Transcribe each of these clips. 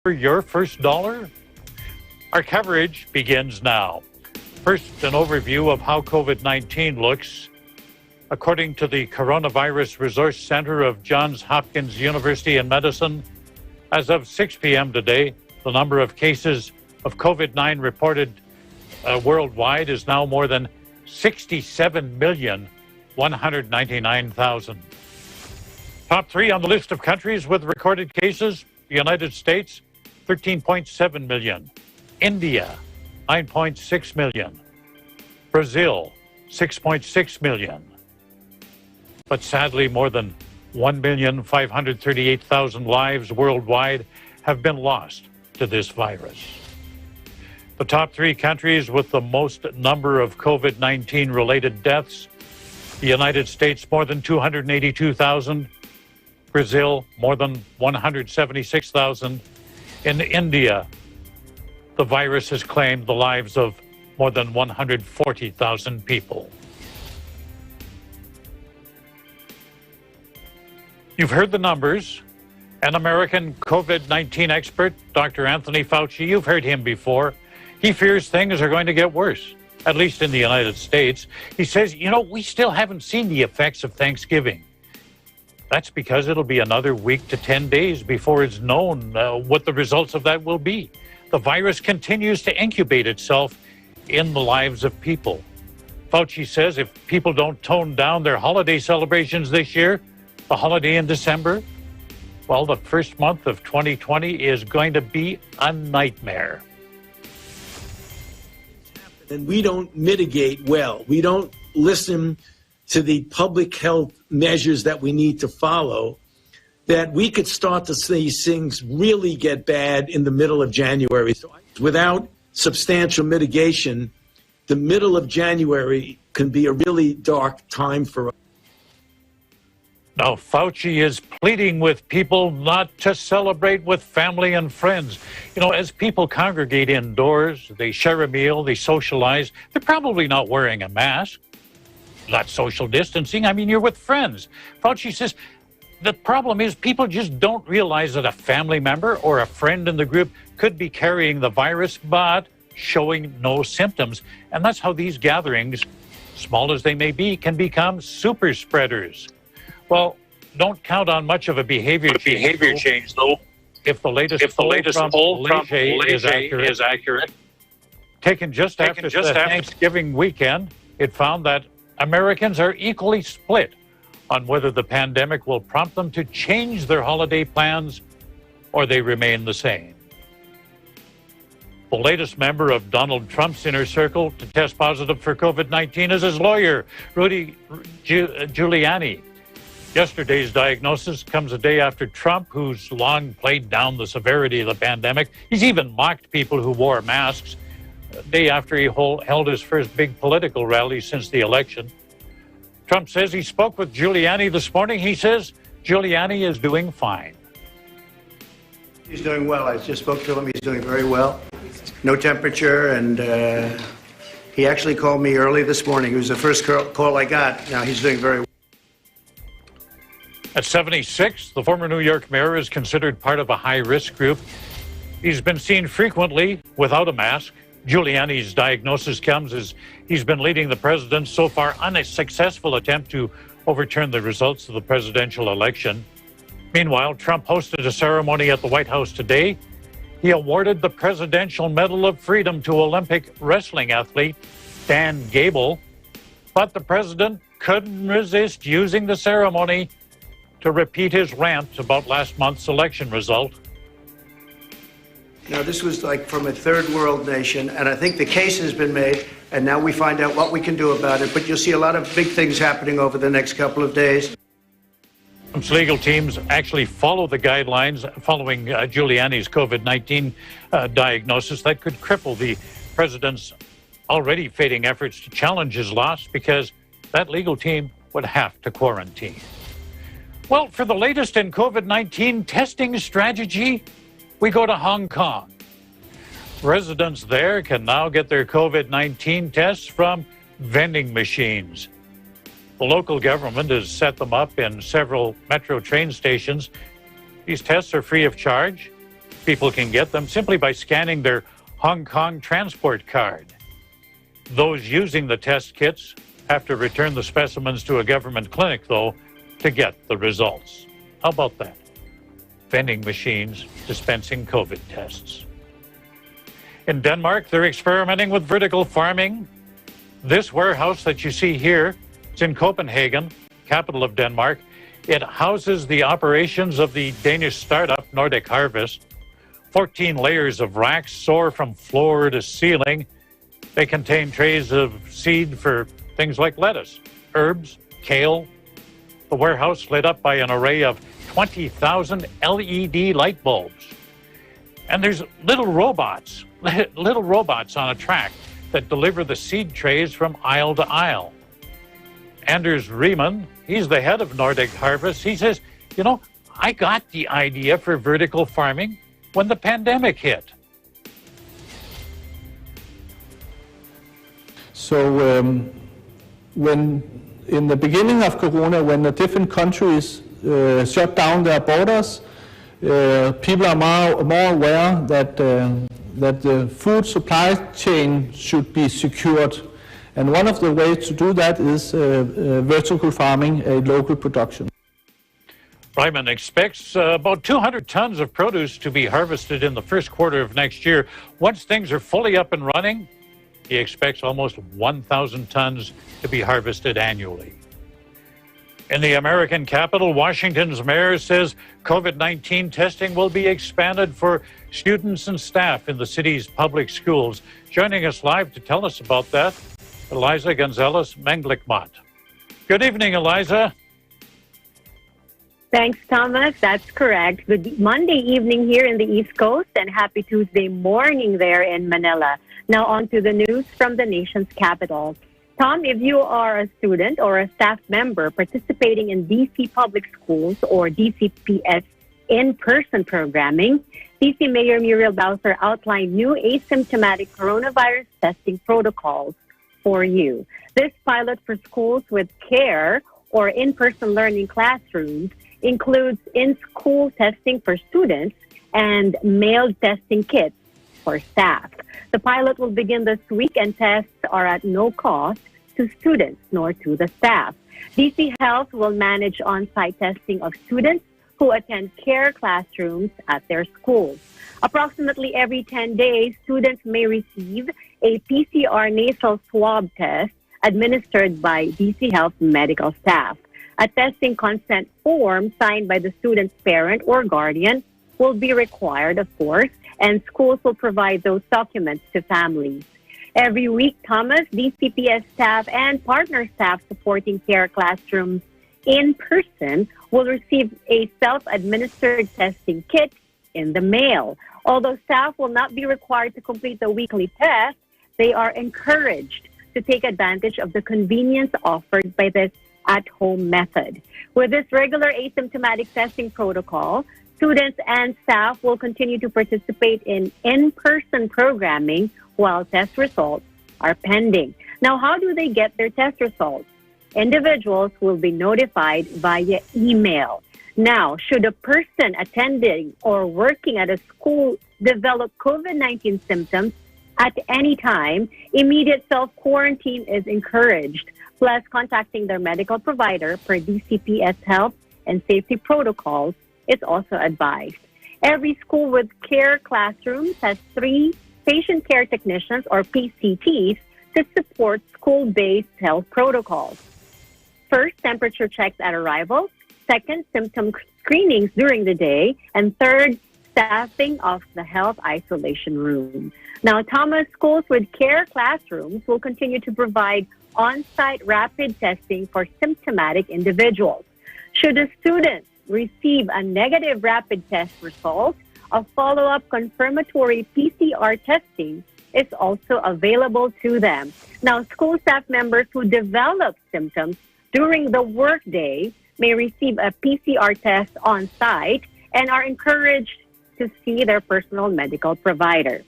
for your first dollar? Our coverage begins now. First, an overview of how COVID-19 looks. According to the Coronavirus Resource Center of Johns Hopkins University in Medicine, as of 6 p.m. today, the number of cases of COVID-19 reported worldwide is now more than 67,199,000. Top three on the list of countries with recorded cases: the United States, 13.7 million. India, 9.6 million. Brazil, 6.6 million. But sadly, more than 1,538,000 lives worldwide have been lost to this virus. The top three countries with the most number of COVID-19 related deaths: the United States, more than 282,000. Brazil, more than 176,000. In India, the virus has claimed the lives of more than 140,000 people. You've heard the numbers. An American COVID-19 expert, Dr. Anthony Fauci, you've heard him before. He fears things are going to get worse, at least in the United States. He says, we still haven't seen the effects of Thanksgiving. That's because it'll be another week to 10 days before it's known what the results of that will be. The virus continues to incubate itself in the lives of people. Fauci says if people don't tone down their holiday celebrations this year, the holiday in December, well, the first month of 2020 is going to be a nightmare. And we don't mitigate well. We don't listen to the public health measures that we need to follow, that we could start to see things really get bad in the middle of January. So without substantial mitigation, the middle of January can be a really dark time for us. Now, Fauci is pleading with people not to celebrate with family and friends. As people congregate indoors, they share a meal, they socialize, they're probably not wearing a mask, not social distancing. You're with friends. Fauci says the problem is people just don't realize that a family member or a friend in the group could be carrying the virus, but showing no symptoms. And that's how these gatherings, small as they may be, can become super spreaders. Well, don't count on much of a behavior change, though. If the latest poll from Malaysia is accurate, taken just after Thanksgiving weekend, it found that Americans are equally split on whether the pandemic will prompt them to change their holiday plans or they remain the same. The latest member of Donald Trump's inner circle to test positive for COVID-19 is his lawyer, Rudy Giuliani. Yesterday's diagnosis comes a day after Trump, who's long played down the severity of the pandemic. He's even mocked people who wore masks, a day after he held his first big political rally since the election. Trump says he spoke with Giuliani this morning. He says Giuliani is doing fine. He's doing well. I just spoke to him. He's doing very well. No temperature, and he actually called me early this morning. It was the first call I got. Now he's doing very well. At 76, the former New York mayor is considered part of a high-risk group. He's been seen frequently without a mask. Giuliani's diagnosis comes as he's been leading the president's so far unsuccessful attempt to overturn the results of the presidential election. Meanwhile, Trump hosted a ceremony at the White House today. He awarded the Presidential Medal of Freedom to Olympic wrestling athlete Dan Gable. But the president couldn't resist using the ceremony to repeat his rant about last month's election result. Now, this was like from a third world nation, and I think the case has been made, and now we find out what we can do about it. But you'll see a lot of big things happening over the next couple of days. Trump's legal teams actually follow the guidelines following Giuliani's COVID-19 diagnosis that could cripple the president's already fading efforts to challenge his loss, because that legal team would have to quarantine. Well, for the latest in COVID-19 testing strategy, we go to Hong Kong. Residents there can now get their COVID-19 tests from vending machines. The local government has set them up in several metro train stations. These tests are free of charge. people can get them simply by scanning their Hong Kong transport card. Those using the test kits have to return the specimens to a government clinic, though, to get the results. How about that? Vending machines dispensing COVID tests. In Denmark, they're experimenting with vertical farming. This warehouse that you see here, it's in Copenhagen, capital of Denmark. It houses the operations of the Danish startup Nordic Harvest. 14 layers of racks soar from floor to ceiling. They contain trays of seed for things like lettuce, herbs, kale. The warehouse lit up by an array of 20,000 LED light bulbs. And there's little robots on a track that deliver the seed trays from aisle to aisle. Anders Riemann, he's the head of Nordic Harvest. He says, I got the idea for vertical farming when the pandemic hit. So when in the beginning of Corona, when the different countries shut down their borders, people are more aware that the food supply chain should be secured. And one of the ways to do that is vertical farming, a local production. Ryman expects about 200 tons of produce to be harvested in the first quarter of next year. Once things are fully up and running, he expects almost 1,000 tons to be harvested annually. In the American capital, Washington's mayor says COVID-19 testing will be expanded for students and staff in the city's public schools. Joining us live to tell us about that, Eliza Gonzalez-Menglikmott. Good evening, Eliza. Thanks, Thomas. That's correct. Good Monday evening here in the East Coast and happy Tuesday morning there in Manila. Now on to the news from the nation's capital. Tom, if you are a student or a staff member participating in DC Public Schools or DCPS in-person programming, DC Mayor Muriel Bowser outlined new asymptomatic coronavirus testing protocols for you. This pilot for schools with CARE or in-person learning classrooms includes in-school testing for students and mailed testing kits for staff. The pilot will begin this week and tests are at no cost to students nor to the staff. DC Health will manage on-site testing of students who attend CARE classrooms at their schools. Approximately every 10 days, students may receive a PCR nasal swab test administered by DC Health medical staff. A testing consent form signed by the student's parent or guardian will be required, of course, and schools will provide those documents to families. Every week, Thomas, DCPS staff and partner staff supporting CARE classrooms in person will receive a self-administered testing kit in the mail. Although staff will not be required to complete the weekly test, they are encouraged to take advantage of the convenience offered by this at-home method. With this regular asymptomatic testing protocol, students and staff will continue to participate in in-person programming while test results are pending. Now, how do they get their test results? Individuals will be notified via email. Now, should a person attending or working at a school develop COVID-19 symptoms at any time, immediate self-quarantine is encouraged, plus contacting their medical provider per DCPS health and safety protocols is also advised. Every school with CARE classrooms has 3 patient care technicians or PCTs to support school-based health protocols. First, temperature checks at arrival. Second, symptom screenings during the day. And third, staffing of the health isolation room. Now, Thomas, schools with CARE classrooms will continue to provide on-site rapid testing for symptomatic individuals. Should a student receive a negative rapid test result, a follow-up confirmatory PCR testing is also available to them. Now, school staff members who develop symptoms during the workday may receive a PCR test on site and are encouraged to see their personal medical provider.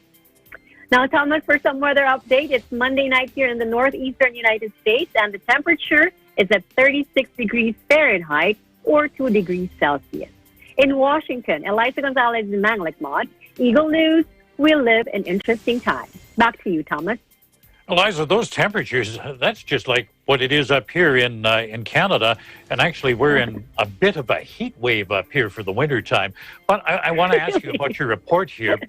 Now, Thomas, for some weather update, it's Monday night here in the northeastern United States, and the temperature is at 36 degrees Fahrenheit or 2 degrees Celsius. In Washington, Eliza Gonzalez-Menglikmott, Eagle News, we live in interesting times. Back to you, Thomas. Eliza, those temperatures, that's just like what it is up here in Canada. And actually, we're in a bit of a heat wave up here for the wintertime. But I want to ask you about your report here.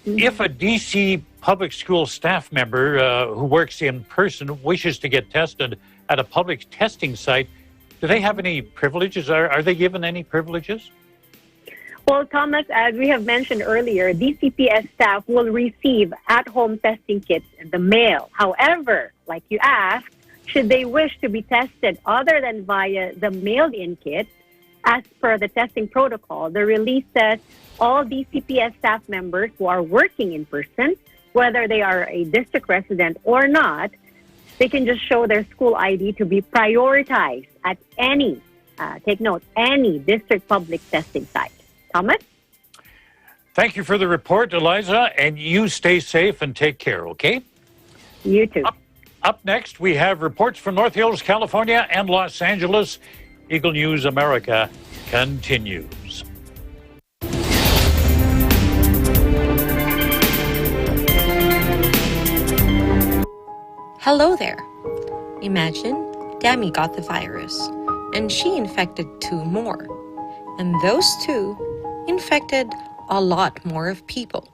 If a D.C. public school staff member who works in person wishes to get tested at a public testing site, do they have any privileges? Are they given any privileges? Well, Thomas, as we have mentioned earlier, DCPS staff will receive at-home testing kits in the mail. However, like you asked, should they wish to be tested other than via the mailed-in kit, as per the testing protocol, the release says all DCPS staff members who are working in person, whether they are a district resident or not, they can just show their school ID to be prioritized at any, take note, any district public testing site. Thomas? Thank you for the report, Eliza, and you stay safe and take care, okay? You too. Up next, we have reports from North Hills, California and Los Angeles. Eagle News America continues. Hello there. Imagine Dami got the virus, and she infected 2 more. And those 2 infected a lot more of people.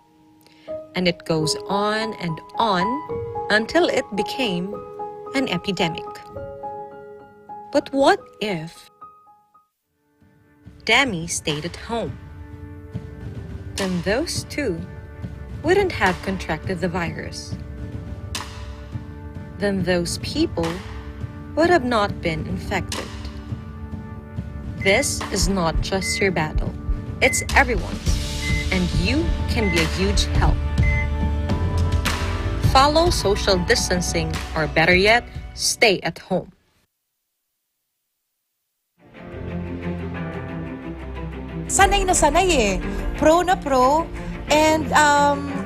And it goes on and on until it became an epidemic. But what if Dami stayed at home? Then those 2 wouldn't have contracted the virus. Then those people would have not been infected. This is not just your battle, it's everyone's, and you can be a huge help. Follow social distancing, or better yet, stay at home. Sanay na sanay eh. Pro na pro. And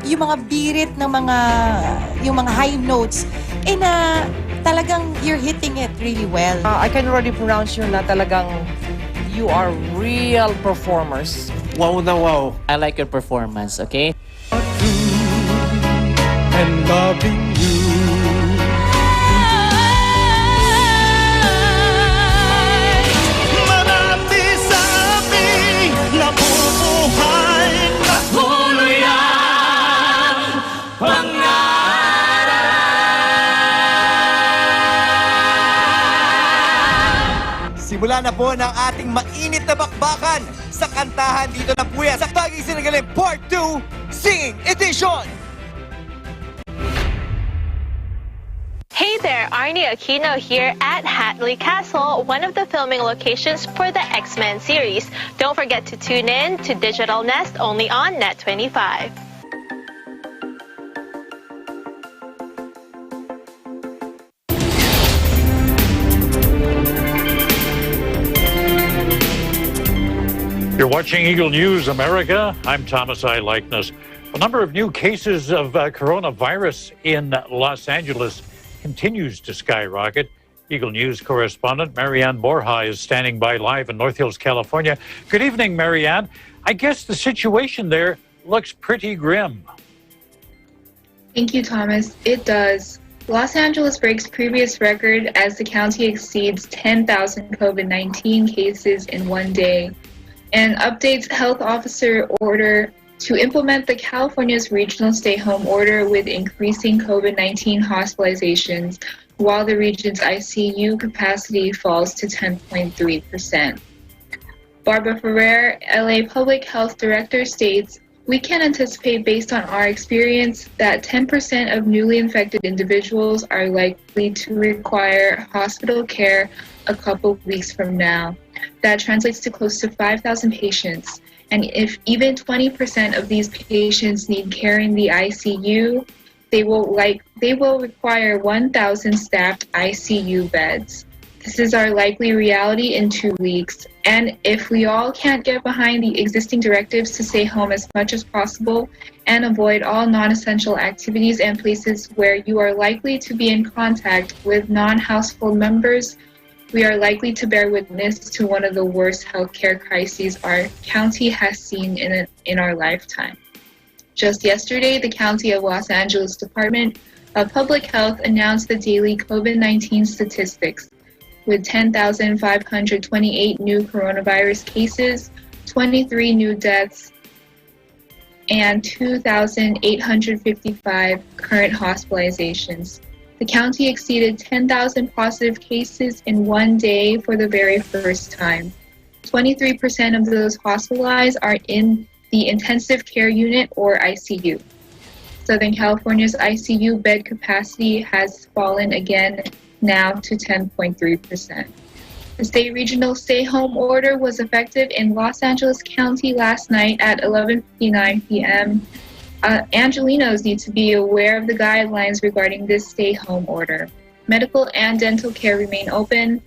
yung mga birit ng yung mga high notes, na talagang you're hitting it really well. I can already pronounce you na talagang you are real performers. Wow na wow. I like your performance, okay? And loving you. Marami sa aming nabubuhay na tuloy ang pangarap. Simula na po ng ating mainit na bakbakan sa kantahan dito na po yan sa Taging Sinagaling Part 2 Singing Edition! Hey there, Arnie Aquino here at Hatley Castle, one of the filming locations for the X-Men series. Don't forget to tune in to Digital Nest only on Net25. You're watching Eagle News America. I'm Thomas I. Likeness. A number of new cases of coronavirus in Los Angeles continues to skyrocket. Eagle News correspondent Marianne Borja is standing by live in North Hills, California. Good evening, Marianne. I guess the situation there looks pretty grim. Thank you, Thomas. It does. Los Angeles breaks previous record as the county exceeds 10,000 COVID-19 cases in one day and updates health officer order to implement the California's regional stay-home order with increasing COVID-19 hospitalizations while the region's ICU capacity falls to 10.3%. Barbara Ferrer, LA Public Health Director, states, "We can anticipate based on our experience that 10% of newly infected individuals are likely to require hospital care a couple weeks from now. That translates to close to 5,000 patients. And if even 20% of these patients need care in the ICU, they will require 1,000 staffed ICU beds. This is our likely reality in 2 weeks. And if we all can't get behind the existing directives to stay home as much as possible and avoid all non-essential activities and places where you are likely to be in contact with non-household members, we are likely to bear witness to one of the worst healthcare crises our county has seen in our lifetime." Just yesterday, the County of Los Angeles Department of Public Health announced the daily COVID-19 statistics, with 10,528 new coronavirus cases, 23 new deaths, and 2,855 current hospitalizations. The county exceeded 10,000 positive cases in one day for the very first time. 23% of those hospitalized are in the intensive care unit or ICU. Southern California's ICU bed capacity has fallen again now to 10.3%. The state regional stay-home order was effective in Los Angeles County last night at 11:59 p.m. Angelenos need to be aware of the guidelines regarding this stay-home order. Medical and dental care remain open,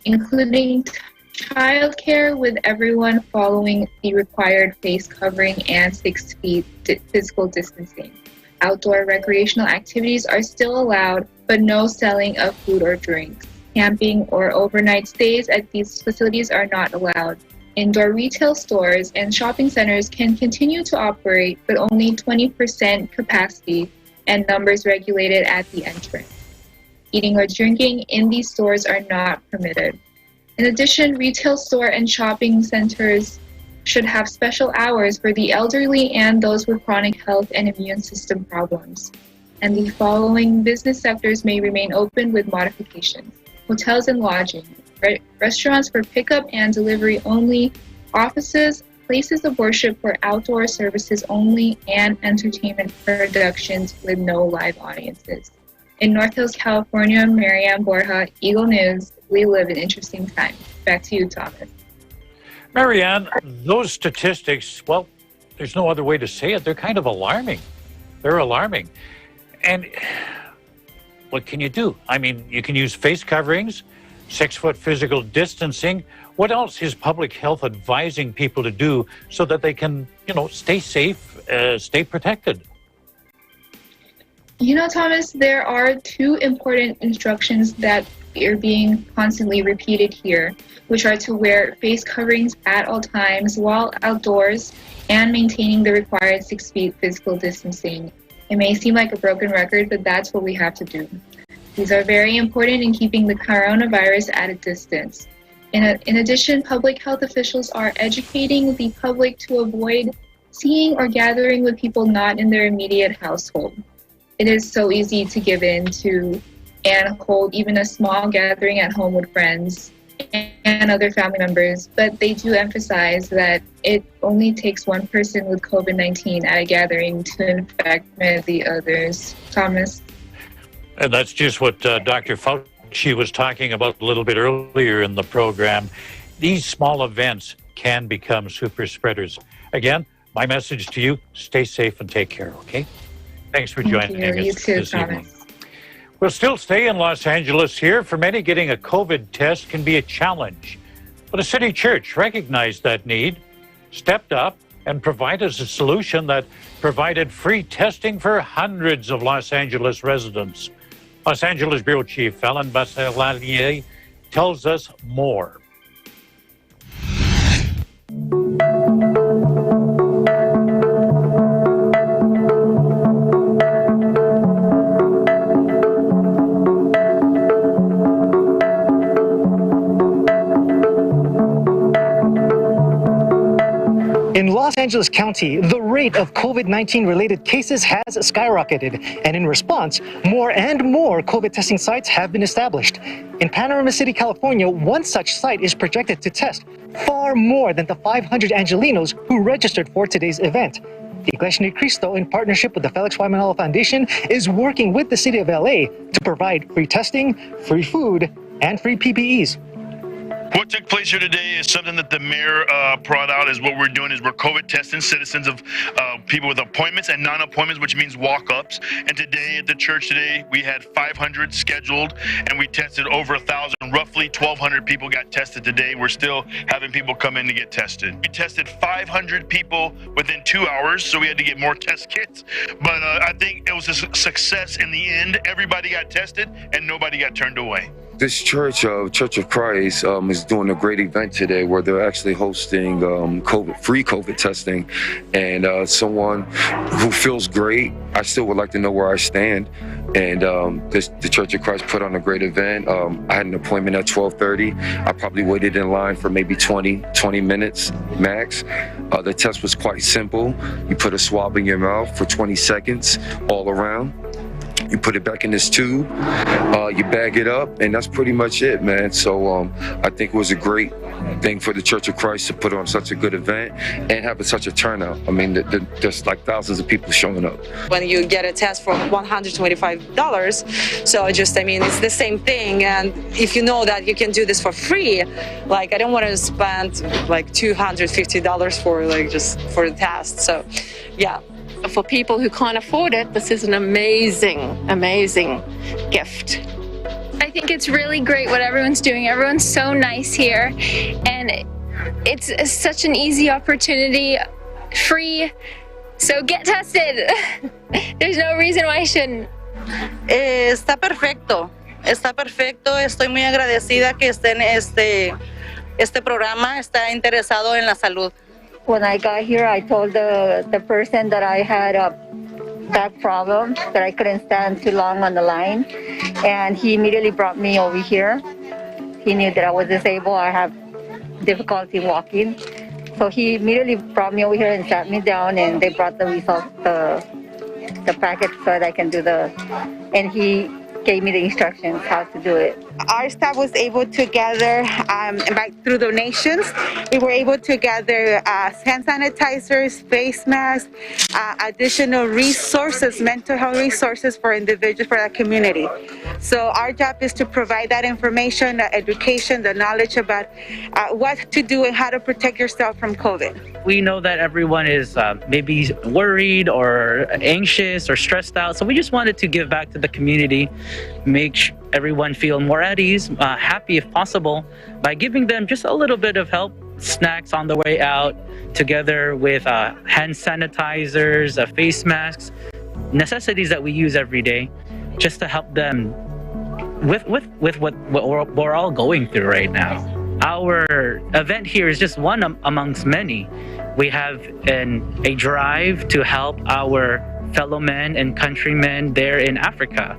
including child care, with everyone following the required face covering and 6 feet physical distancing. Outdoor recreational activities are still allowed, but no selling of food or drinks. Camping or overnight stays at these facilities are not allowed. Indoor retail stores and shopping centers can continue to operate, but only 20% capacity and numbers regulated at the entrance. Eating or drinking in these stores are not permitted. In addition, retail store and shopping centers should have special hours for the elderly and those with chronic health and immune system problems. And the following business sectors may remain open with modifications: hotels and lodging, restaurants for pickup and delivery only, offices, places of worship for outdoor services only, and entertainment productions with no live audiences. In North Hills, California, Marianne Borja, Eagle News. We live in interesting times. Back to you, Thomas. Marianne, those statistics, well, there's no other way to say it. They're kind of alarming. They're alarming. And what can you do? I mean, you can use face coverings, 6-foot physical distancing. What else is public health advising people to do so that they can, stay safe, stay protected? Thomas, there are 2 important instructions that are being constantly repeated here, which are to wear face coverings at all times while outdoors and maintaining the required 6 feet physical distancing. It may seem like a broken record, but that's what we have to do. These are very important in keeping the coronavirus at a distance. In addition, public health officials are educating the public to avoid seeing or gathering with people not in their immediate household. It is so easy to give in to and hold even a small gathering at home with friends and other family members, but they do emphasize that it only takes one person with COVID-19 at a gathering to infect many of the others. Thomas? And that's just what Dr. Fauci was talking about a little bit earlier in the program. These small events can become super spreaders. Again, my message to you, stay safe and take care, okay? Thanks for joining us You too, this Thomas. evening. We'll still stay in Los Angeles here. For many, getting a COVID test can be a challenge. But a city church recognized that need, stepped up, and provided a solution that provided free testing for hundreds of Los Angeles residents. Los Angeles Bureau Chief Alan Basselalier tells us more. In Los Angeles County, the rate of COVID-19 related cases has skyrocketed, and in response, more and more COVID testing sites have been established. In Panorama City, California, one such site is projected to test far more than the 500 Angelenos who registered for today's event. The Iglesia Ni Cristo, in partnership with the Felix Y. Manalo Foundation, is working with the city of LA to provide free testing, free food, and free PPEs. What took place here today is something that the mayor brought out. Is what we're doing is we're COVID testing citizens of people with appointments and non-appointments, which means walk-ups. And today at the church today, we had 500 scheduled, and we tested over 1,000. Roughly 1,200 people got tested today. We're still having people come in to get tested. We tested 500 people within 2 hours, so we had to get more test kits. But I think it was a success in the end. Everybody got tested, and nobody got turned away. This church, Church of Christ, is doing a great event today where they're actually hosting free COVID testing. And someone who feels great, I still would like to know where I stand. And the Church of Christ put on a great event. I had an appointment at 12:30. I probably waited in line for maybe 20 minutes max. The test was quite simple. You put a swab in your mouth for 20 seconds all around. You put it back in this tube, you bag it up, and that's pretty much it, man. So I think it was a great thing for the Church of Christ to put on such a good event and have such a turnout. I mean, there's like thousands of people showing up. When you get a test for $125, so it's the same thing. And if you know that you can do this for free, like I don't want to spend like $250 for the test. So, yeah. For people who can't afford it, this is an amazing, amazing gift. I think it's really great what everyone's doing. Everyone's so nice here, and it's such an easy opportunity, free, so get tested. There's no reason why I shouldn't. Está perfecto, estoy muy agradecida que estén este programa está interesado en la salud. When I got here, I told the person that I had a back problem, that I couldn't stand too long on the line, and he immediately brought me over here. He knew that I was disabled, I have difficulty walking, so he immediately brought me over here and sat me down, and they brought the results, the packet so that I can do and he gave me the instructions how to do it. Our staff was able to gather, through donations, we were able to gather hand sanitizers, face masks, additional resources, mental health resources for individuals, for the community. So our job is to provide that information, the education, the knowledge about what to do and how to protect yourself from COVID. We know that everyone is maybe worried or anxious or stressed out, so we just wanted to give back to the community, make everyone feel more at ease, happy if possible, by giving them just a little bit of help, snacks on the way out, together with hand sanitizers, face masks, necessities that we use every day, just to help them with what we're all going through right now. Our event here is just one amongst many. We have a drive to help our fellow men and countrymen there in Africa.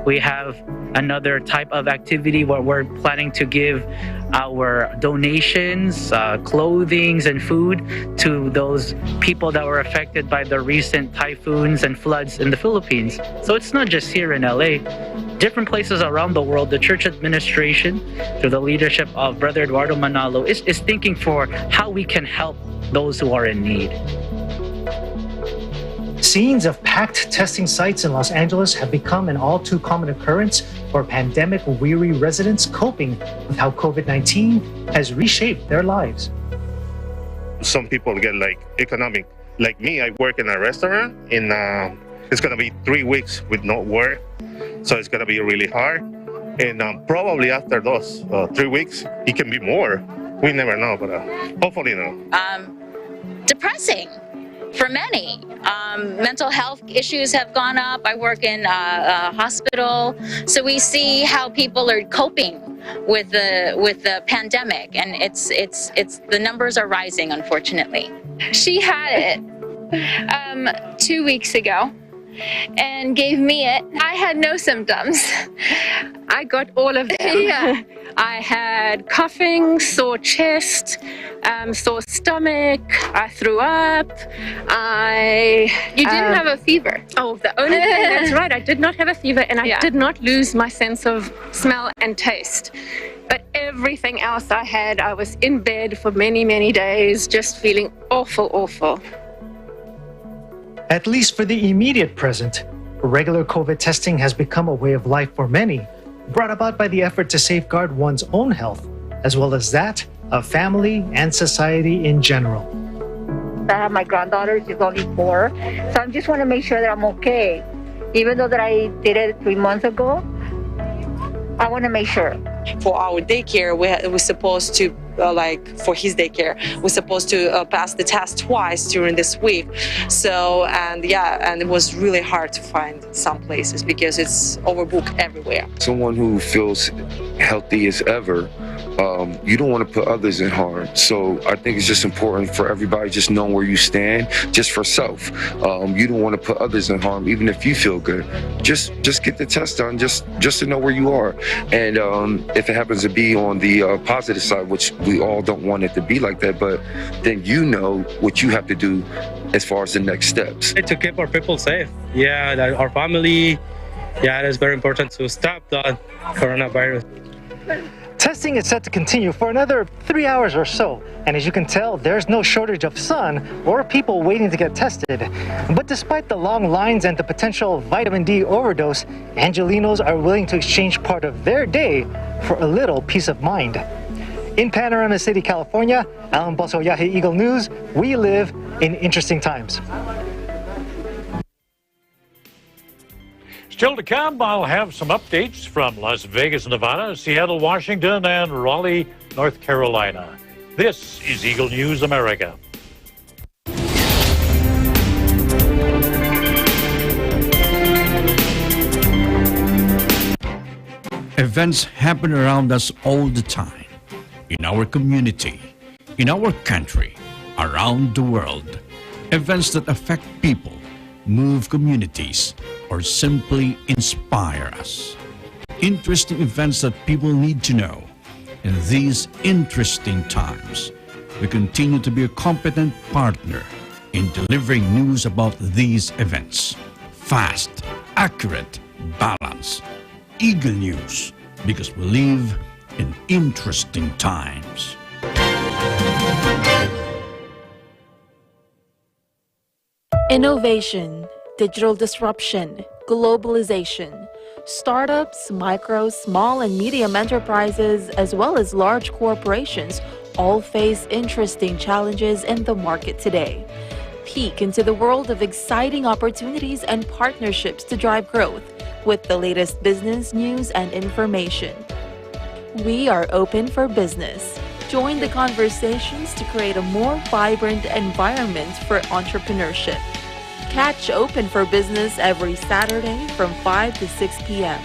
We have another type of activity where we're planning to give our donations, clothing and food to those people that were affected by the recent typhoons and floods in the Philippines. So it's not just here in LA. Different places around the world, the church administration, through the leadership of Brother Eduardo Manalo, is thinking for how we can help those who are in need. Scenes of packed testing sites in Los Angeles have become an all too common occurrence for pandemic-weary residents coping with how COVID-19 has reshaped their lives. Some people get economic. Like me, I work in a restaurant, and it's going to be 3 weeks with no work, so it's going to be really hard. And probably after those 3 weeks, it can be more. We never know, but hopefully no. Depressing for many. Mental health issues have gone up. I work in a hospital, so we see how people are coping with the pandemic, and it's the numbers are rising, unfortunately. She had it 2 weeks ago and gave me it. I had no symptoms. I got all of them. Yeah. I had coughing, sore chest, sore stomach, I threw up, You didn't have a fever. Oh, the only thing, that's right, I did not have a fever, and I did not lose my sense of smell and taste. But everything else I was in bed for many, many days, just feeling awful. At least for the immediate present, regular COVID testing has become a way of life for many, brought about by the effort to safeguard one's own health, as well as that of family and society in general. I have my granddaughter, she's only 4, so I just want to make sure that I'm okay. Even though that I did it 3 months ago, I want to make sure. For our daycare, we're supposed to for his daycare. We're supposed to pass the test twice during this week. So, and it was really hard to find some places because it's overbooked everywhere. Someone who feels healthy as ever, you don't want to put others in harm. So I think it's just important for everybody just knowing where you stand, just for self. You don't want to put others in harm, even if you feel good. Just get the test done, just to know where you are. And if it happens to be on the positive side, which we all don't want it to be like that, but then you know what you have to do as far as the next steps. To keep our people safe, our family, it is very important to stop the coronavirus. Testing is set to continue for another 3 hours or so, and as you can tell, there's no shortage of sun or people waiting to get tested. But despite the long lines and the potential vitamin D overdose, Angelinos are willing to exchange part of their day for a little peace of mind. In Panorama City, California, Alan Bosoyahe, Eagle News, we live in interesting times. Still to come, I'll have some updates from Las Vegas, Nevada, Seattle, Washington, and Raleigh, North Carolina. This is Eagle News America. Events happen around us all the time, in our community, in our country, around the world. Events that affect people, move communities, or simply inspire us. Interesting events that people need to know. In these interesting times, we continue to be a competent partner in delivering news about these events. Fast, accurate, balanced. Eagle News, because we live in interesting times. Innovation, digital disruption, globalization. Startups, micro, small, and medium enterprises, as well as large corporations, all face interesting challenges in the market today. Peek into the world of exciting opportunities and partnerships to drive growth with the latest business news and information. We are open for business. Join the conversations to create a more vibrant environment for entrepreneurship. Catch Open for Business every Saturday from 5 to 6 p.m.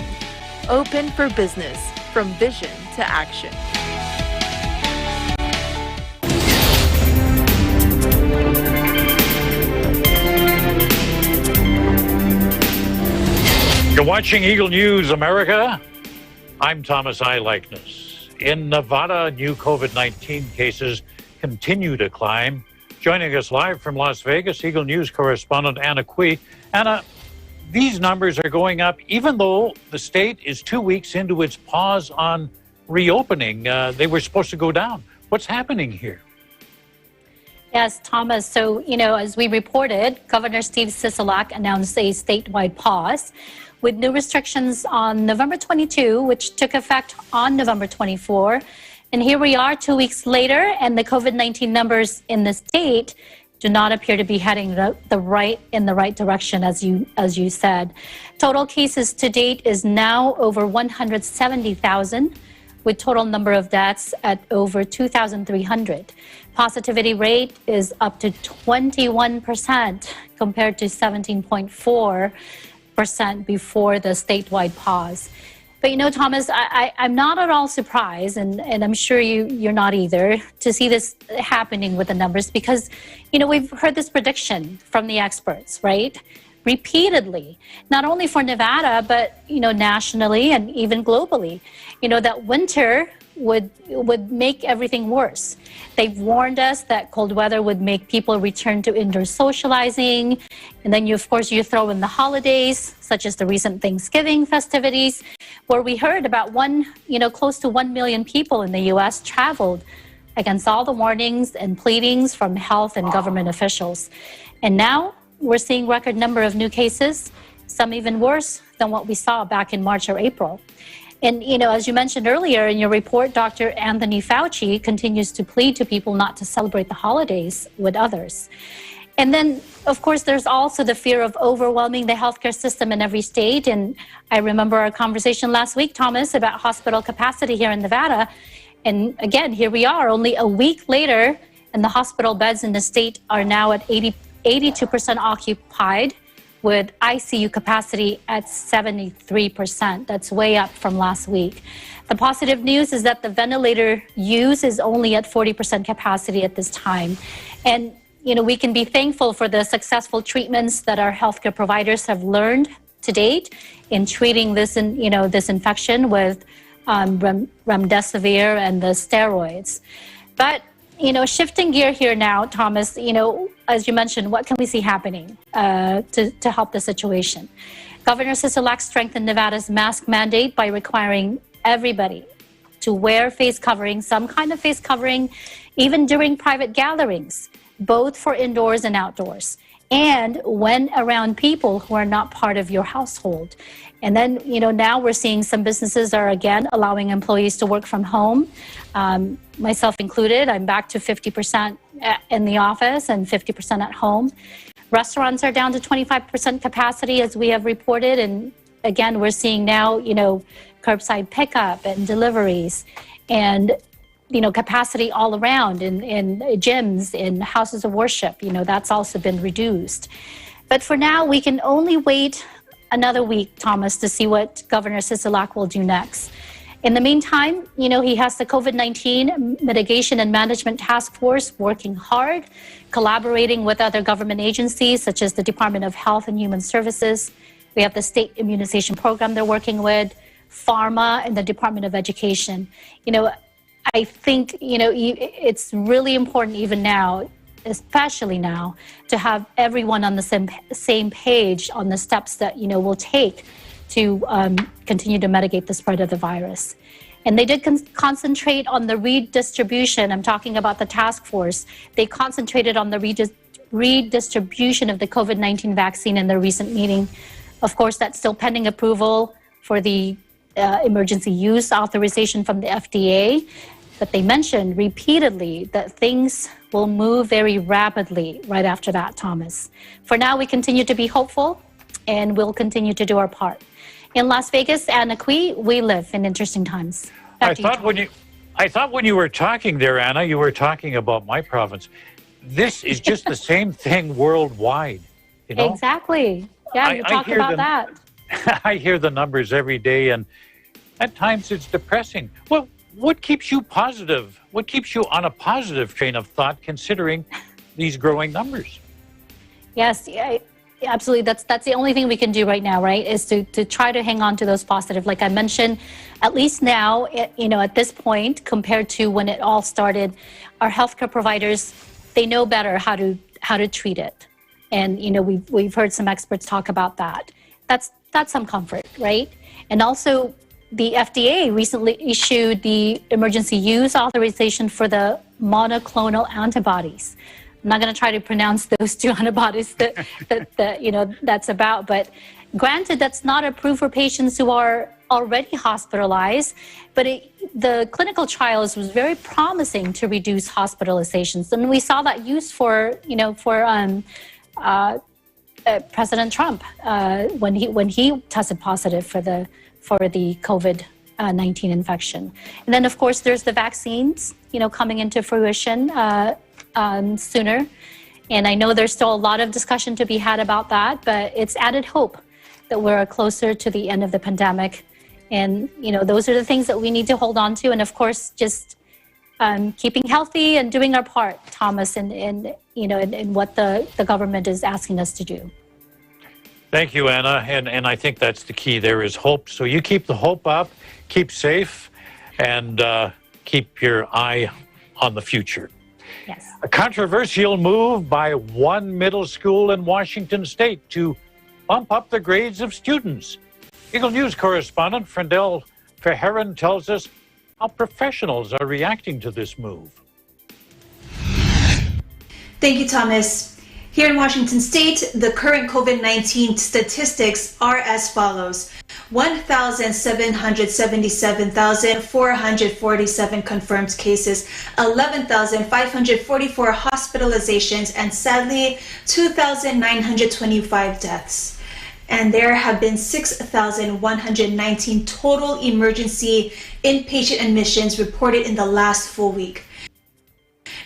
Open for Business, from vision to action. You're watching Eagle News America. I'm Thomas I. Likeness. In Nevada, new COVID-19 cases continue to climb. Joining us live from Las Vegas, Eagle News correspondent Anna Cui. Anna, these numbers are going up even though the state is 2 weeks into its pause on reopening. They were supposed to go down. What's happening here? Yes, Thomas. So, as we reported, Governor Steve Sisolak announced a statewide pause with new restrictions on November 22, which took effect on November 24. And here we are 2 weeks later, and the COVID-19 numbers in the state do not appear to be heading in the right direction, as you said. Total cases to date is now over 170,000, with total number of deaths at over 2,300. Positivity rate is up to 21% compared to 17.4% before the statewide pause. But Thomas, I'm not at all surprised, and I'm sure you're not either, to see this happening with the numbers because, we've heard this prediction from the experts, right? Repeatedly, not only for Nevada, but, nationally and even globally, that winter would make everything worse. They've warned us that cold weather would make people return to indoor socializing. And then, of course, you throw in the holidays, such as the recent Thanksgiving festivities, where we heard about close to 1 million people in the U.S. traveled against all the warnings and pleadings from health and government officials. And now we're seeing record number of new cases, some even worse than what we saw back in March or April. And, as you mentioned earlier in your report, Dr. Anthony Fauci continues to plead to people not to celebrate the holidays with others. And then, of course, there's also the fear of overwhelming the healthcare system in every state. And I remember our conversation last week, Thomas, about hospital capacity here in Nevada. And again, here we are only a week later, and the hospital beds in the state are now at 82% occupied, with ICU capacity at 73%. That's way up from last week. The positive news is that the ventilator use is only at 40% capacity at this time. And, we can be thankful for the successful treatments that our healthcare providers have learned to date in treating this, this infection with remdesivir and the steroids. But, shifting gear here now, Thomas, as you mentioned, what can we see happening to help the situation? Governor Sisolak strengthened Nevada's mask mandate by requiring everybody to wear face covering, some kind of face covering, even during private gatherings, both for indoors and outdoors, and when around people who are not part of your household. And then, now we're seeing some businesses are again allowing employees to work from home, myself included. I'm back to 50% in the office and 50% at home. Restaurants are down to 25% capacity, as we have reported. And again, we're seeing now, curbside pickup and deliveries and, capacity all around in gyms, in houses of worship. That's also been reduced. But for now, we can only wait another week, Thomas, to see what Governor Sisolak will do next. In the meantime, he has the COVID-19 Mitigation and Management Task Force working hard, collaborating with other government agencies such as the Department of Health and Human Services. We have the state immunization program they're working with, pharma, and the Department of Education. I think, it's really important even now, especially now, to have everyone on the same page on the steps that, we'll take to continue to mitigate the spread of the virus. And they did concentrate on the redistribution. I'm talking about the task force. They concentrated on the redistribution of the COVID-19 vaccine in their recent meeting. Of course, that's still pending approval for the emergency use authorization from the FDA. But they mentioned repeatedly that things will move very rapidly right after that, Thomas. For now, we continue to be hopeful, and we'll continue to do our part. In Las Vegas and Akui, we live in interesting times. I thought when you were talking there, Anna, you were talking about my province. This is just the same thing worldwide. Exactly. Yeah, you're talking about that. I hear the numbers every day, and at times it's depressing. Well, what keeps you positive? What keeps you on a positive train of thought considering these growing numbers? Yes, absolutely. That's the only thing we can do right now, right? Is to try to hang on to those positive. Like I mentioned, at least now, at this point, compared to when it all started, our healthcare providers, they know better how to treat it. And, we've heard some experts talk about that. That's some comfort, right? And also, the FDA recently issued the emergency use authorization for the monoclonal antibodies. I'm not going to try to pronounce those two antibodies that's about, but granted, that's not approved for patients who are already hospitalized, but the clinical trials was very promising to reduce hospitalizations, and we saw that used for President Trump when he tested positive for the COVID-19 infection. And then, of course, there's the vaccines, coming into fruition sooner. And I know there's still a lot of discussion to be had about that, but it's added hope that we're closer to the end of the pandemic. And, those are the things that we need to hold on to. And, of course, just keeping healthy and doing our part, Thomas, in what the government is asking us to do. Thank you, Anna. And I think that's the key. There is hope. So you keep the hope up, keep safe, and keep your eye on the future. Yes. A controversial move by one middle school in Washington State to bump up the grades of students. Eagle News correspondent Frendel Feheran tells us how professionals are reacting to this move. Thank you, Thomas. Here in Washington State, the current COVID-19 statistics are as follows. 1,777,447 confirmed cases, 11,544 hospitalizations, and sadly, 2,925 deaths. and there have been 6,119 total emergency inpatient admissions reported in the last full week.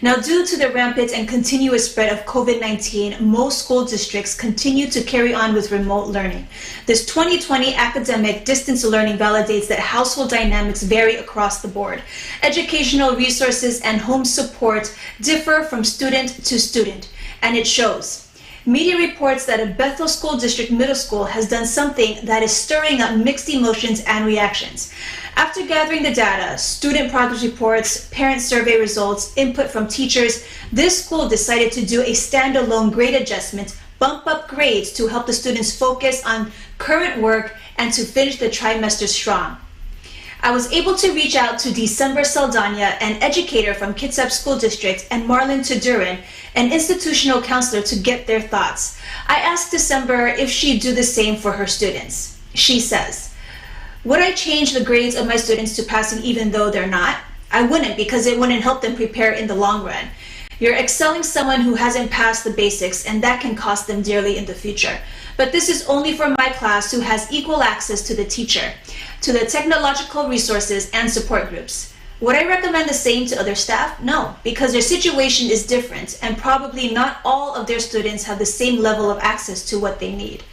Now, due to the rampant and continuous spread of COVID-19, most school districts continue to carry on with remote learning. This 2020 academic distance learning validates that household dynamics vary across the board. Educational resources and home support differ from student to student, and it shows. Media reports that a Bethel School District Middle School has done something that is stirring up mixed emotions and reactions. After gathering the data, student progress reports, parent survey results, input from teachers, this school decided to do a standalone grade adjustment, bump up grades to help the students focus on current work and to finish the trimester strong. I was able to reach out to December Saldana, an educator from Kitsap School District, and Marlon Tuduran, an institutional counselor, to get their thoughts. I asked December if she'd do the same for her students. She says, "Would I change the grades of my students to passing even though they're not? I wouldn't, because it wouldn't help them prepare in the long run. You're excelling someone who hasn't passed the basics, and that can cost them dearly in the future. But this is only for my class who has equal access to the teacher, to the technological resources and support groups. Would I recommend the same to other staff? No, because their situation is different, and probably not all of their students have the same level of access to what they need."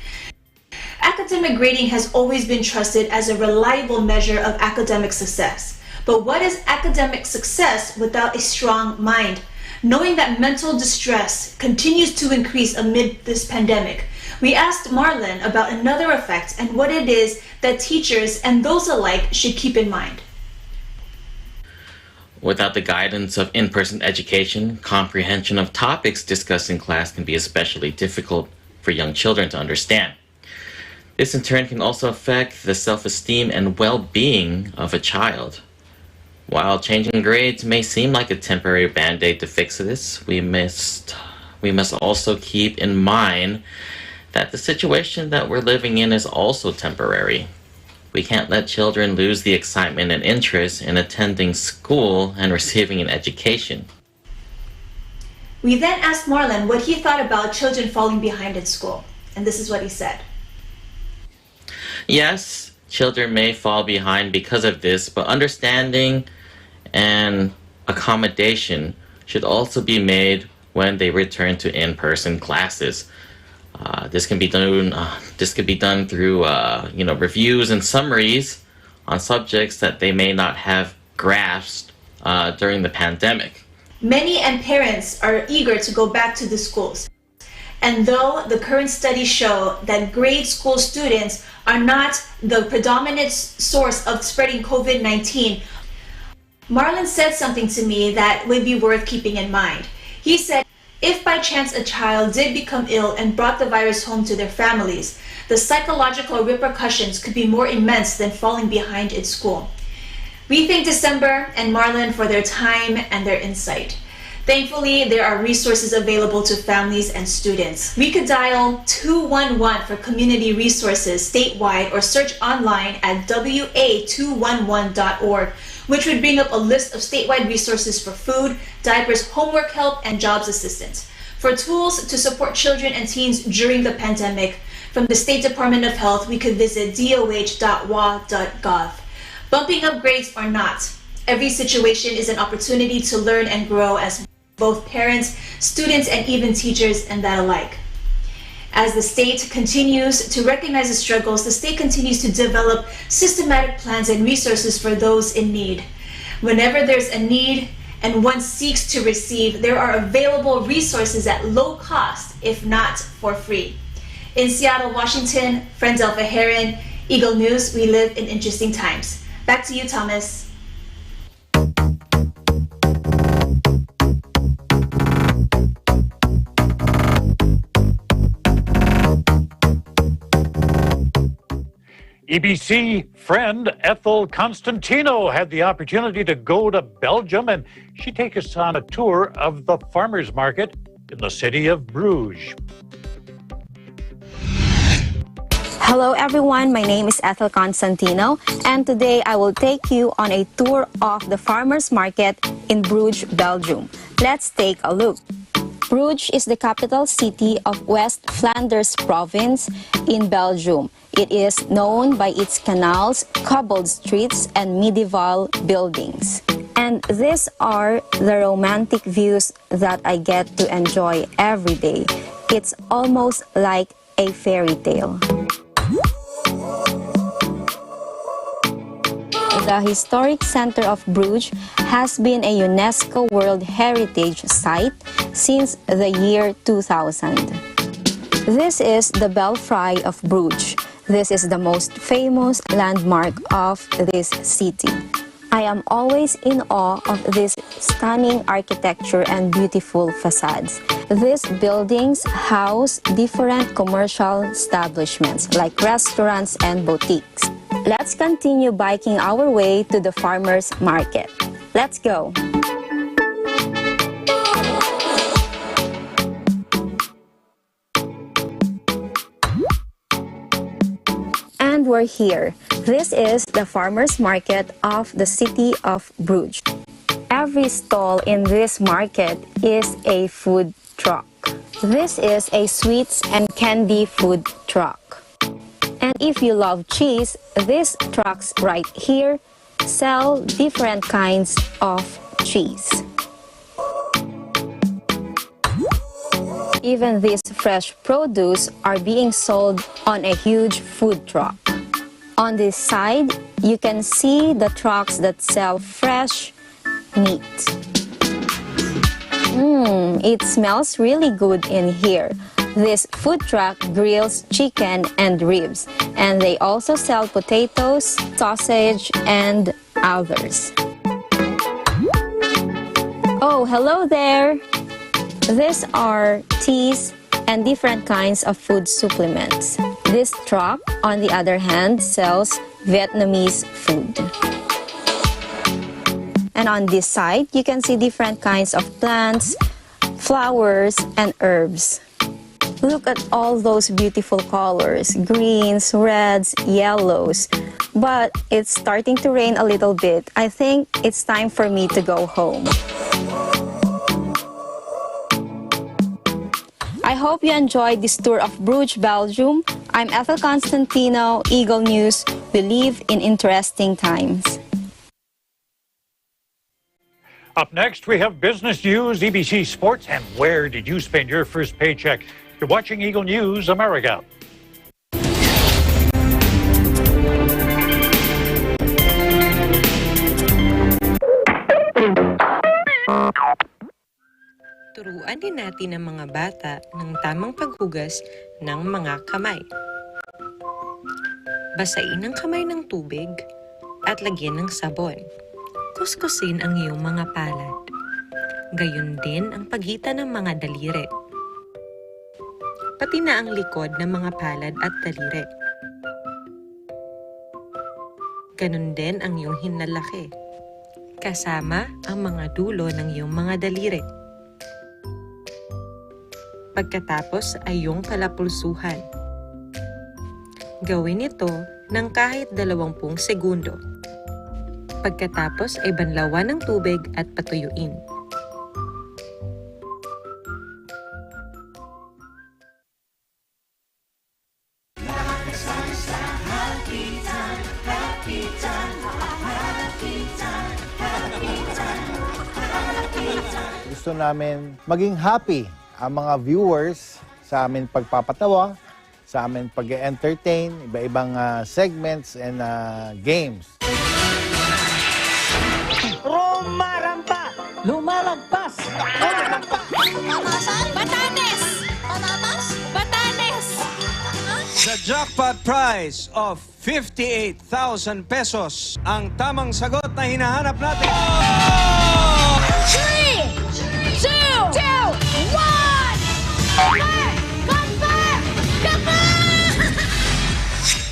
Academic grading has always been trusted as a reliable measure of academic success. But what is academic success without a strong mind? Knowing that mental distress continues to increase amid this pandemic, we asked Marlon about another effect and what it is that teachers and those alike should keep in mind. Without the guidance of in-person education, comprehension of topics discussed in class can be especially difficult for young children to understand. This in turn can also affect the self-esteem and well-being of a child. While changing grades may seem like a temporary band-aid to fix this, we must also keep in mind that the situation that we're living in is also temporary. We can't let children lose the excitement and interest in attending school and receiving an education. We then asked Marlon what he thought about children falling behind in school, and this is what he said. Yes, children may fall behind because of this, but understanding and accommodation should also be made when they return to in-person classes. This can be done. This could be done through, reviews and summaries on subjects that they may not have grasped during the pandemic. Many and parents are eager to go back to the schools. And though the current studies show that grade school students are not the predominant source of spreading COVID-19, Marlon said something to me that would be worth keeping in mind. He said, if by chance a child did become ill and brought the virus home to their families, the psychological repercussions could be more immense than falling behind in school. We thank December and Marlon for their time and their insight. Thankfully, there are resources available to families and students. We could dial 211 for community resources statewide or search online at wa211.org, which would bring up a list of statewide resources for food, diapers, homework help, and jobs assistance. For tools to support children and teens during the pandemic, from the State Department of Health, we could visit doh.wa.gov. Bumping up grades or not, every situation is an opportunity to learn and grow as both parents, students, and even teachers, and that alike. As the state continues to recognize the struggles, the state continues to develop systematic plans and resources for those in need. Whenever there's a need and one seeks to receive, there are available resources at low cost, if not for free. In Seattle, Washington, Frendel Verheeren, Eagle News, we live in interesting times. Back to you, Thomas. EBC friend Ethel Constantino had the opportunity to go to Belgium, and she takes us on a tour of the farmers market in the city of Bruges. Hello everyone, my name is Ethel Constantino, and today I will take you on a tour of the farmers market in Bruges, Belgium. Let's take a look. Bruges is the capital city of West Flanders province in Belgium. It is known by its canals, cobbled streets, and medieval buildings. And these are the romantic views that I get to enjoy every day. It's almost like a fairy tale. The historic center of Bruges has been a UNESCO World Heritage Site since the year 2000. This is the Belfry of Bruges. This is the most famous landmark of this city. I am always in awe of this stunning architecture and beautiful facades. These buildings house different commercial establishments like restaurants and boutiques. Let's continue biking our way to the farmers market. Let's go! And we're here. This is the farmers market of the city of Bruges. Every stall in this market is a food truck. This is a sweets and candy food truck. And if you love cheese, these trucks right here sell different kinds of cheese. Even these fresh produce are being sold on a huge food truck. On this side, you can see the trucks that sell fresh meat. It smells really good in here. This food truck grills chicken and ribs, and they also sell potatoes, sausage, and others. Oh, hello there! These are teas and different kinds of food supplements. This truck, on the other hand, sells Vietnamese food. And on this side, you can see different kinds of plants, flowers, and herbs. Look at all those beautiful colors, greens, reds, yellows. But it's starting to rain a little bit. I think it's time for me to go home. I hope you enjoyed this tour of Bruges, Belgium. I'm Ethel Constantino, Eagle News. We live in interesting times. Up next, we have business news, EBC Sports, and where did you spend your first paycheck? You're watching Eagle News America. Turuan din natin ang mga bata ng tamang paghugas ng mga kamay. Basain ang kamay ng tubig at lagyan ng sabon. Kuskusin ang iyong mga palad. Gayon din ang pagitan ng mga daliri. Pati na ang likod ng mga palad at daliri. Ganon din ang iyong hinlalaki, kasama ang mga dulo ng iyong mga daliri. Pagkatapos ay iyong palapulsuhan. Gawin ito ng kahit 20 segundo. Pagkatapos ay banlawan ng tubig at patuyuin. Gusto namin maging happy ang mga viewers sa amin pagpapatawa, sa amin pag-entertain, iba-ibang segments and games. Rumarampa! Lumalagpas! Pamasan! Batanes! Pamamas! Batanes! The jackpot prize of 58,000 pesos ang tamang sagot na hinahanap natin. 3, 2, 1!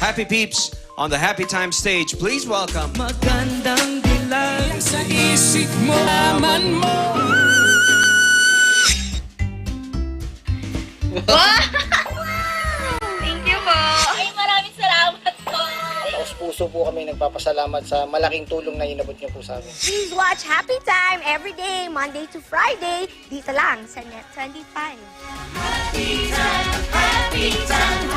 Happy peeps, on the Happy Time stage, please welcome Magandang dilag sa isip mo, aman mo. Wow! Thank you po. Ay, maraming salamat po. Tapos po puso po kami nagpapasalamat sa malaking tulong na inabot niyo po sa amin. Please watch Happy Time every day, Monday to Friday, dito lang sa Net 25. Happy Time, Happy Time,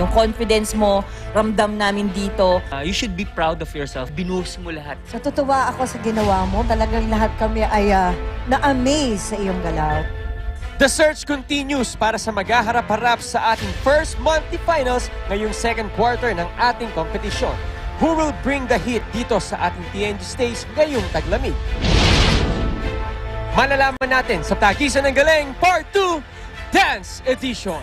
Yung confidence mo, ramdam namin dito. You should be proud of yourself. Binuhos mo lahat. Sa tutuwa ako sa ginawa mo, talagang lahat kami ay na-amaze sa iyong galaw. The search continues para sa maghaharap-harap sa ating first monthly finals ngayong second quarter ng ating kompetisyon. Who will bring the heat dito sa ating TNG stage ngayong taglamig? Malalaman natin sa Tagisan ng Galing Part 2 Dance Edition.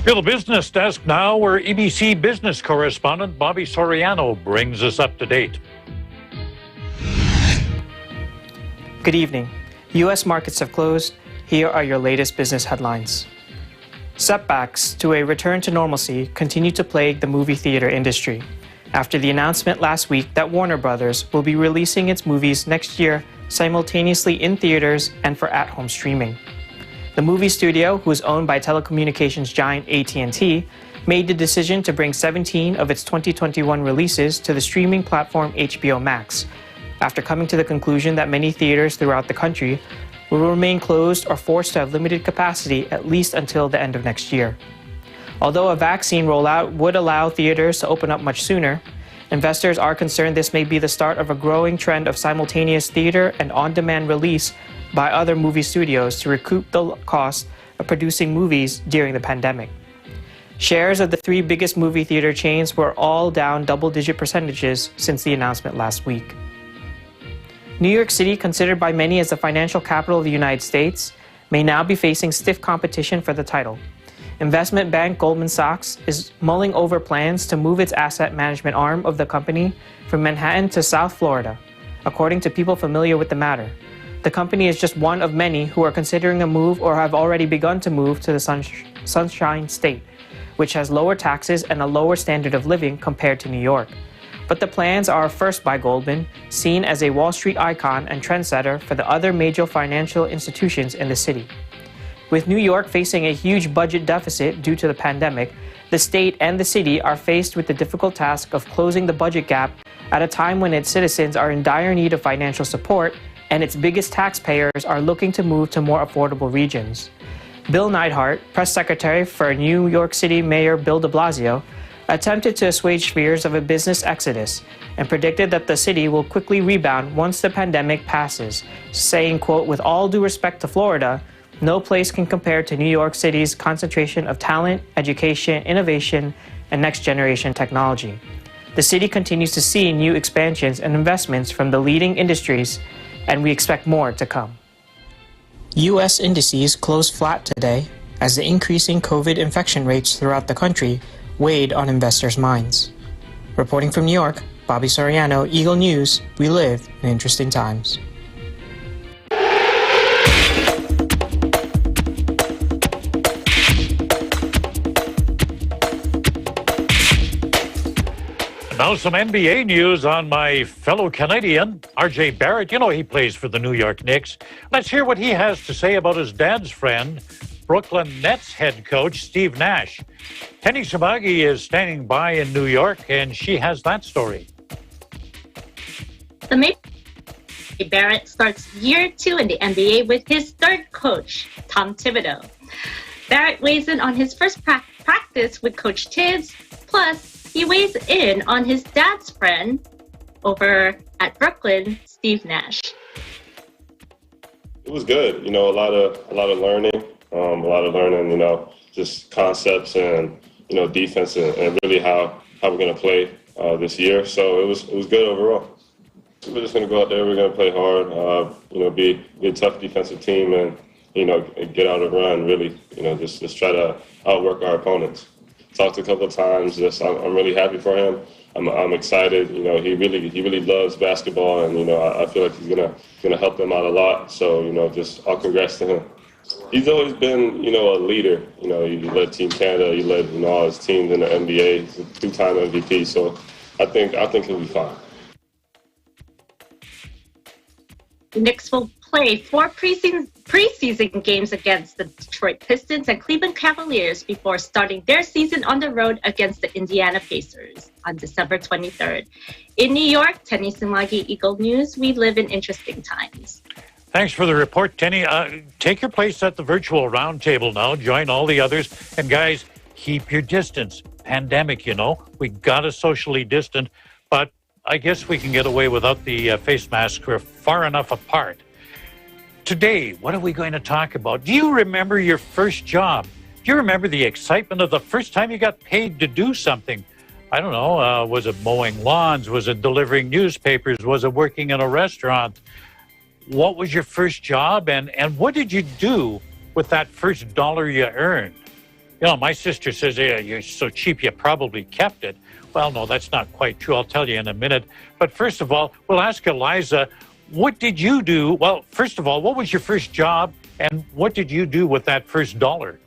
To the business desk now, where EBC business correspondent Bobby Soriano brings us up to date. Good evening. U.S. markets have closed. Here are your latest business headlines. Setbacks to a return to normalcy continue to plague the movie theater industry after the announcement last week that Warner Brothers will be releasing its movies next year simultaneously in theaters and for at-home streaming. The movie studio, who is owned by telecommunications giant AT&T, made the decision to bring 17 of its 2021 releases to the streaming platform HBO Max, after coming to the conclusion that many theaters throughout the country will remain closed or forced to have limited capacity at least until the end of next year. Although a vaccine rollout would allow theaters to open up much sooner, investors are concerned this may be the start of a growing trend of simultaneous theater and on-demand release by other movie studios to recoup the cost of producing movies during the pandemic. Shares of the three biggest movie theater chains were all down double-digit percentages since the announcement last week. New York City, considered by many as the financial capital of the United States, may now be facing stiff competition for the title. Investment bank Goldman Sachs is mulling over plans to move its asset management arm of the company from Manhattan to South Florida, according to people familiar with the matter. The company is just one of many who are considering a move or have already begun to move to the Sunshine State, which has lower taxes and a lower standard of living compared to New York. But the plans are first by Goldman, seen as a Wall Street icon and trendsetter for the other major financial institutions in the city. With New York facing a huge budget deficit due to the pandemic, the state and the city are faced with the difficult task of closing the budget gap at a time when its citizens are in dire need of financial support and its biggest taxpayers are looking to move to more affordable regions. Bill Neidhart, press secretary for New York City Mayor Bill de Blasio, attempted to assuage fears of a business exodus and predicted that the city will quickly rebound once the pandemic passes, saying, quote, "With all due respect to Florida, no place can compare to New York City's concentration of talent, education, innovation, and next-generation technology. The city continues to see new expansions and investments from the leading industries, and we expect more to come." U.S. indices closed flat today as the increasing COVID infection rates throughout the country weighed on investors' minds. Reporting from New York, Bobby Soriano, Eagle News. We live in interesting times. Now some NBA news on my fellow Canadian, RJ Barrett. You know he plays for the New York Knicks. Let's hear what he has to say about his dad's friend, Brooklyn Nets head coach Steve Nash. Tenny Sabagi is standing by in New York, and she has that story. The Maple Barrett starts year 2 in the NBA with his third coach, Tom Thibodeau. Barrett weighs in on his first practice with Coach Tibbs, plus he weighs in on his dad's friend over at Brooklyn, Steve Nash. It was good, a lot of learning, just concepts and defense and really how we're gonna play this year. So it was good overall. We're just gonna go out there. We're gonna play hard. Be a tough defensive team and get out and run. Really, just try to outwork our opponents. Talked a couple of times. I'm really happy for him. I'm excited. He really loves basketball, and I feel like he's gonna help them out a lot. So just all congrats to him. He's always been, you know, a leader. You know, he led Team Canada, he led, you know, all his teams in the NBA. He's a two-time MVP, so I think he'll be fine. The Knicks will play 4 preseason games against the Detroit Pistons and Cleveland Cavaliers before starting their season on the road against the Indiana Pacers on December 23rd. In New York, Tenny Sumagi, Eagle News, we live in interesting times. Thanks for the report, Tenny. Take your place at the virtual roundtable now. Join all the others. And guys, keep your distance. Pandemic, you know. We got to socially distant, but I guess we can get away without the face masks. We're far enough apart. Today, what are we going to talk about? Do you remember your first job? Do you remember the excitement of the first time you got paid to do something? I don't know. Was it mowing lawns? Was it delivering newspapers? Was it working in a restaurant? What was your first job, and what did you do with that first dollar you earned? You know, my sister says, yeah, you're so cheap you probably kept it. Well, no, that's not quite true. I'll tell you in a minute. But first of all, we'll ask Eliza, what did you do? Well, first of all, what was your first job, and what did you do with that first dollar?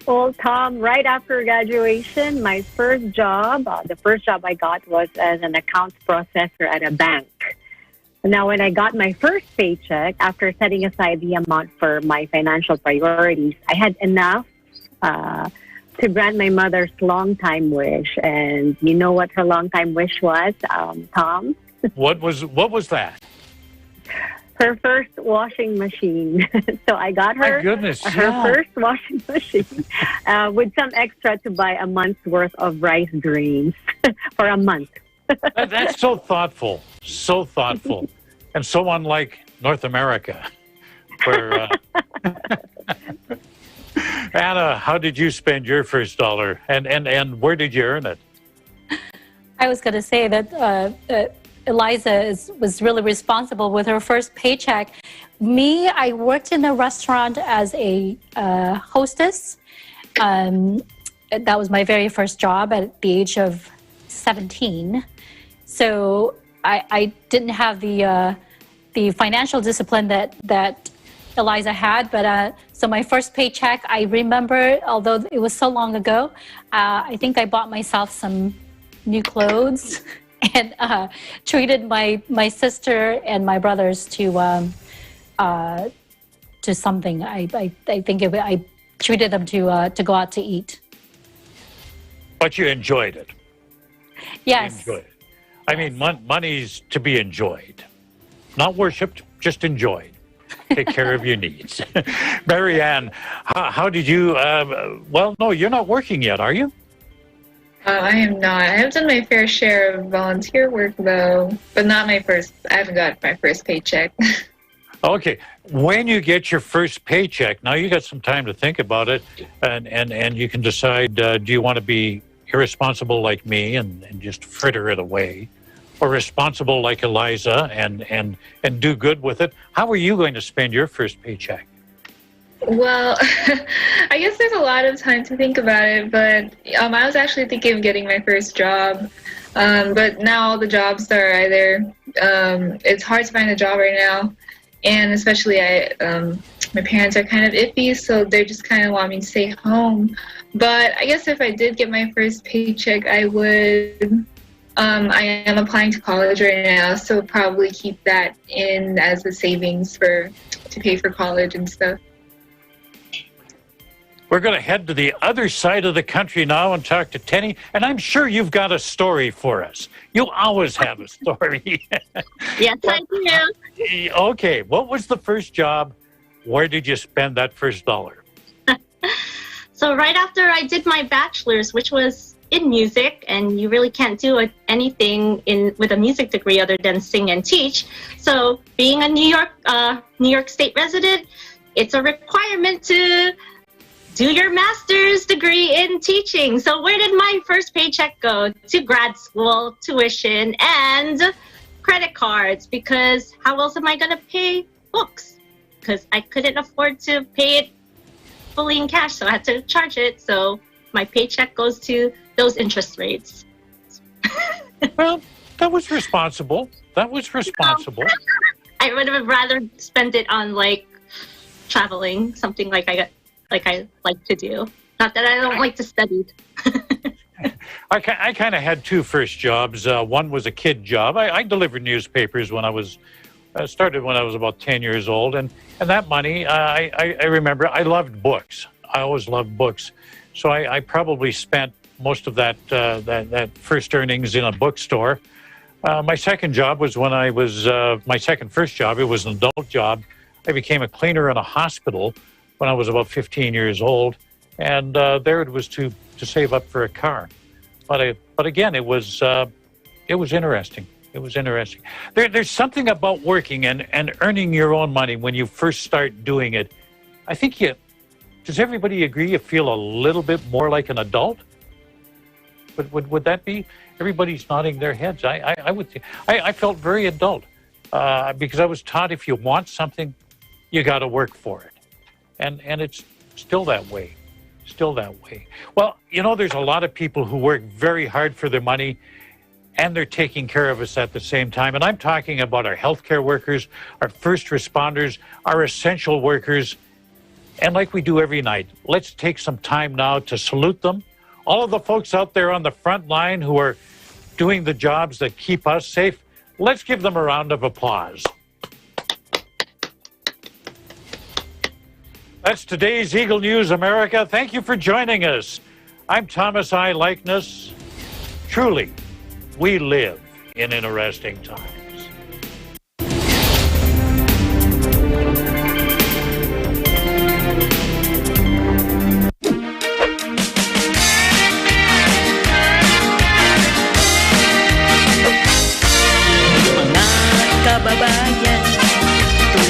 Well, Tom, right after graduation, my first job, the first job I got was as an accounts processor at a bank. Now, when I got my first paycheck, after setting aside the amount for my financial priorities, I had enough to grant my mother's long-time wish. And you know what her long-time wish was, Tom? What was that? Her first washing machine. So I got her, my goodness, her first washing machine with some extra to buy a month's worth of rice grains for a month. That's so thoughtful, and so unlike North America. Where, Anna, how did you spend your first dollar, and where did you earn it? I was going to say that Eliza was really responsible with her first paycheck. Me, I worked in a restaurant as a hostess. That was my very first job at the age of 17. So I didn't have the financial discipline that Eliza had, but so my first paycheck, I remember, although it was so long ago, I think I bought myself some new clothes and treated my sister and my brothers to something. I think I treated them to go out to eat. But you enjoyed it. Yes. You enjoyed it. I mean, money's to be enjoyed, not worshipped, just enjoyed. Take care of your needs. Mary Ann, how did you, well, no, you're not working yet, are you? I am not. I have done my fair share of volunteer work, though, but not my first. I haven't got my first paycheck. Okay. When you get your first paycheck, now you got some time to think about it, and you can decide, do you want to be irresponsible like me and just fritter it away, or responsible like Eliza and do good with it? How are you going to spend your first paycheck? Well, I guess there's a lot of time to think about it, but I was actually thinking of getting my first job. But now all the jobs are either, it's hard to find a job right now. And especially my parents are kind of iffy, so they just kind of want me to stay home. But I guess if I did get my first paycheck, I would, I am applying to college right now, so probably keep that in as a savings to pay for college and stuff. We're going to head to the other side of the country now and talk to Tenny, and I'm sure you've got a story for us. You always have a story. Yes, I do. Okay, what was the first job? Where did you spend that first dollar? So right after I did my bachelor's, which was in music, and you really can't do anything with a music degree other than sing and teach. So being a New York State resident, it's a requirement to do your master's degree in teaching. So where did my first paycheck go? To grad school, tuition, and credit cards, because how else am I going to pay books? Because I couldn't afford to pay it fully in cash, so I had to charge it. So my paycheck goes to those interest rates. Well, that was responsible. That was responsible. I would have rather spent it on like traveling, something like I like to do. Not that I don't like to study. I kind of had two first jobs. One was a kid job. I delivered newspapers when I started when I was about 10 years old. And that money, I remember, I loved books. I always loved books. So I probably spent most of that first earnings in a bookstore. My second job was when I was, my first job, it was an adult job. I became a cleaner in a hospital when I was about 15 years old. And there it was to save up for a car. But again, it was interesting. It was interesting. There's something about working and earning your own money when you first start doing it. I think does everybody agree you feel a little bit more like an adult? Would that be? Everybody's nodding their heads. I would think. I felt very adult because I was taught if you want something, you got to work for it. And it's still that way. Still that way. Well, you know, there's a lot of people who work very hard for their money and they're taking care of us at the same time. And I'm talking about our healthcare workers, our first responders, our essential workers. And like we do every night, let's take some time now to salute them. All of the folks out there on the front line who are doing the jobs that keep us safe, let's give them a round of applause. That's today's Eagle News America. Thank you for joining us. I'm Thomas I. Likeness. Truly, we live in interesting times.